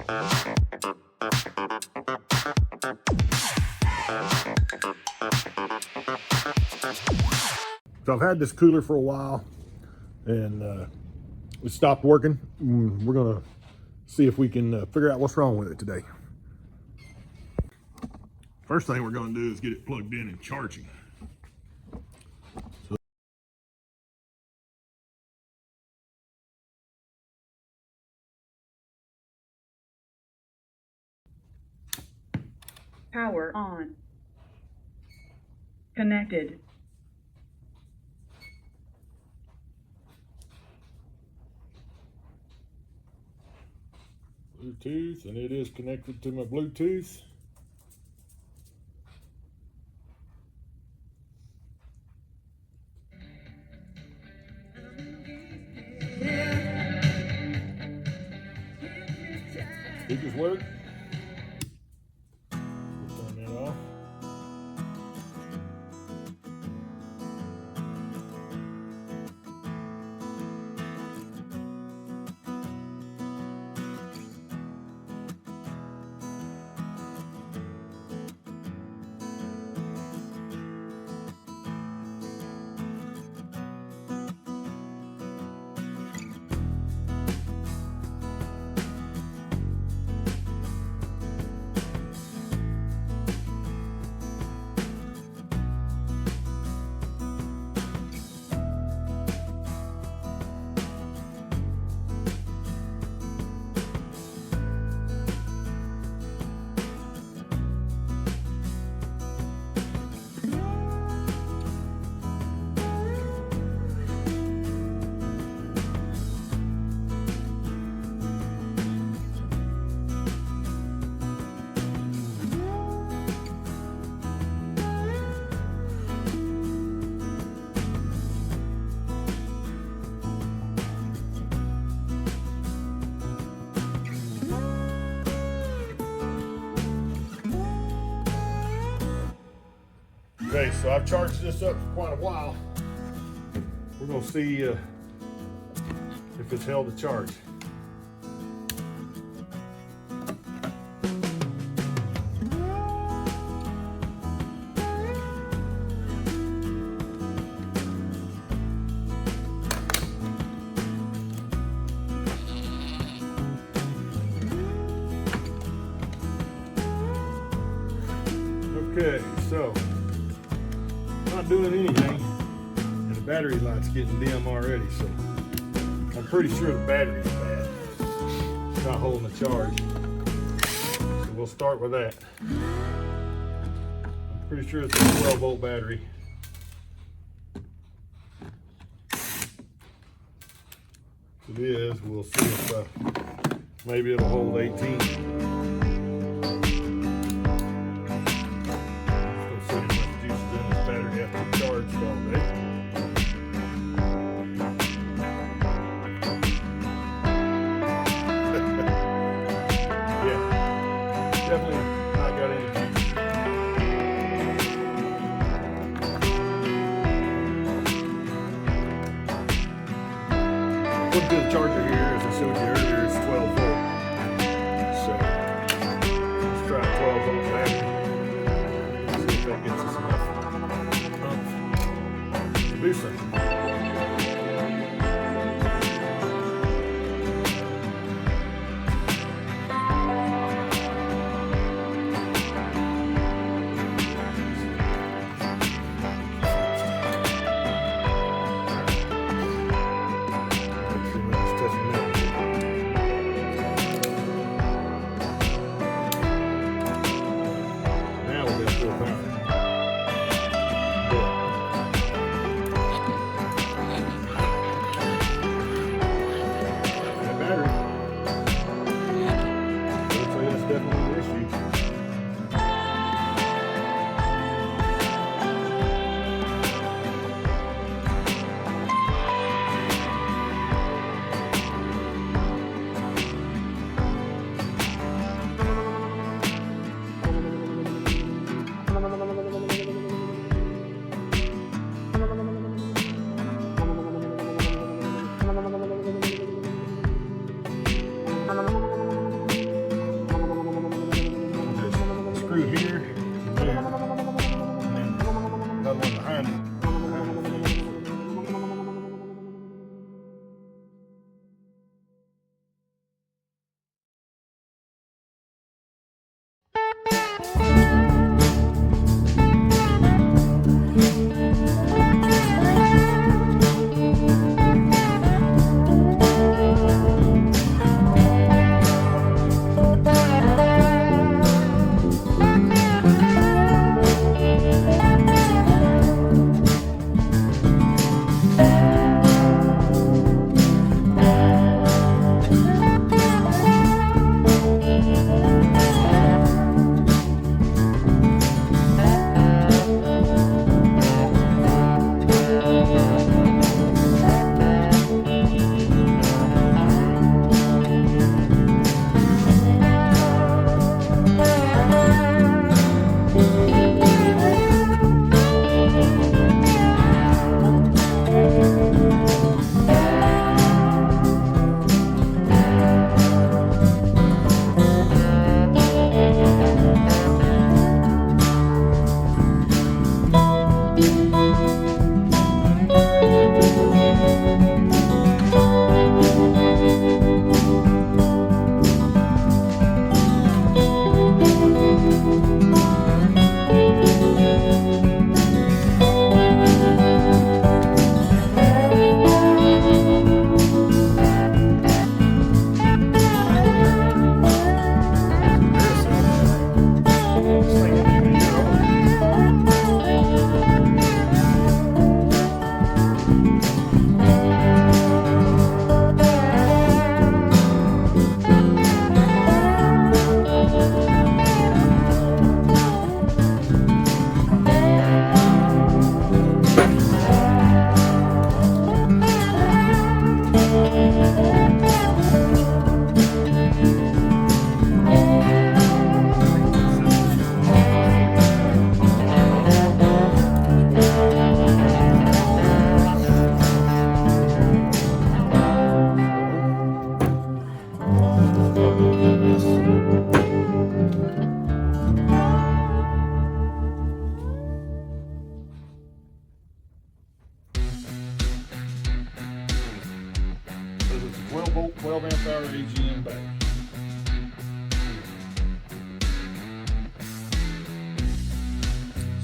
So I've had this cooler for a while, and it stopped working. We're gonna see if we can figure out what's wrong with it today. First thing we're gonna do is get it plugged in and charging. Power on. Connected. Bluetooth, and it is connected to my Bluetooth. Speakers work. Turn that off. Okay, so I've charged this up for quite a while. We're gonna see if it's held the charge. Okay, so not doing anything, and the battery light's getting dim already, so I'm pretty sure the battery's bad. It's not holding the charge. So we'll start with that. I'm pretty sure it's a 12-volt battery. If it is, we'll see if maybe it'll hold 18. Definitely not got any juice. Look at the charger here, as I showed you earlier, it's 12 volt. So let's try a 12 volt battery. See if that gets us enough to do something.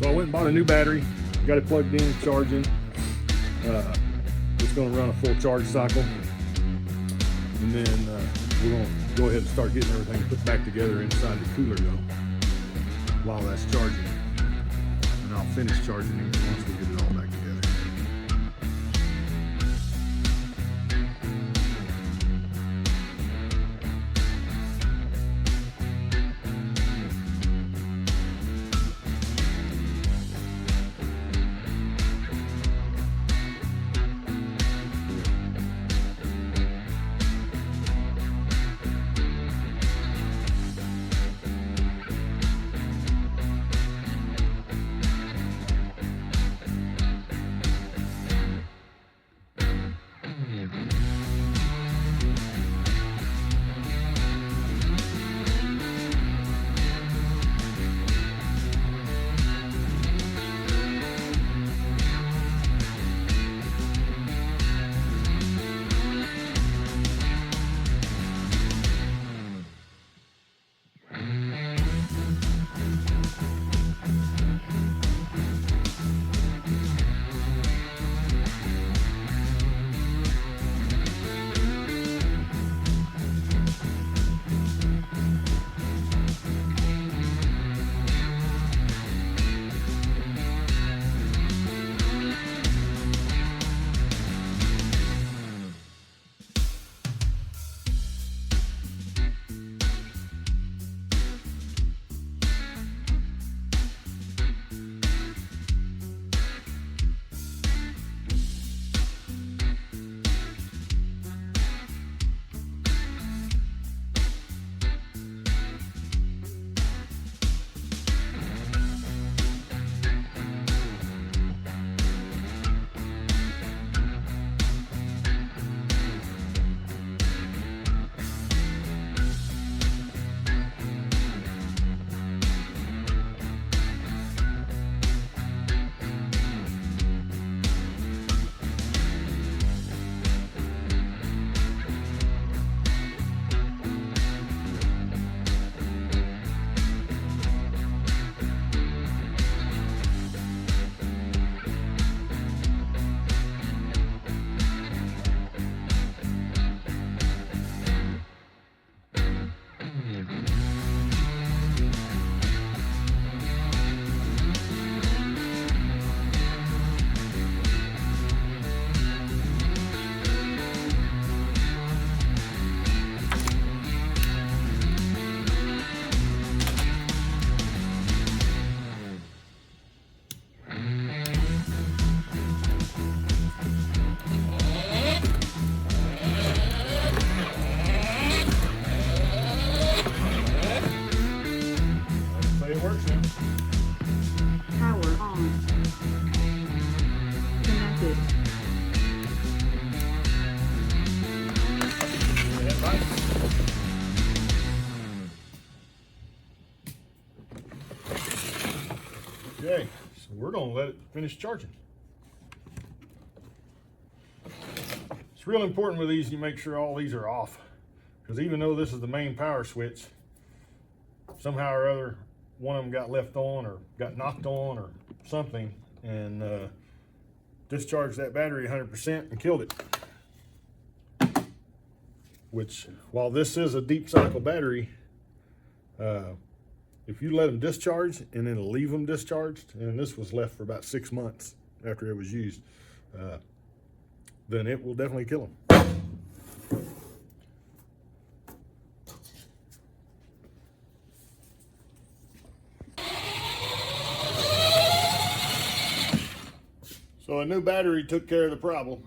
So I went and bought a new battery, got it plugged in, charging. It's going to run a full charge cycle, and then we're going to go ahead and start getting everything put back together inside the cooler though, while that's charging. And I'll finish charging it once we get it all back together. Okay, so we're gonna let it finish charging. It's real important with these you make sure all these are off, because even though this is the main power switch, somehow or other one of them got left on or got knocked on or something and discharged that battery 100% and killed it. Which, while this is a deep cycle battery, if you let them discharge and then leave them discharged, and this was left for about 6 months after it was used, then it will definitely kill them. So a new battery took care of the problem.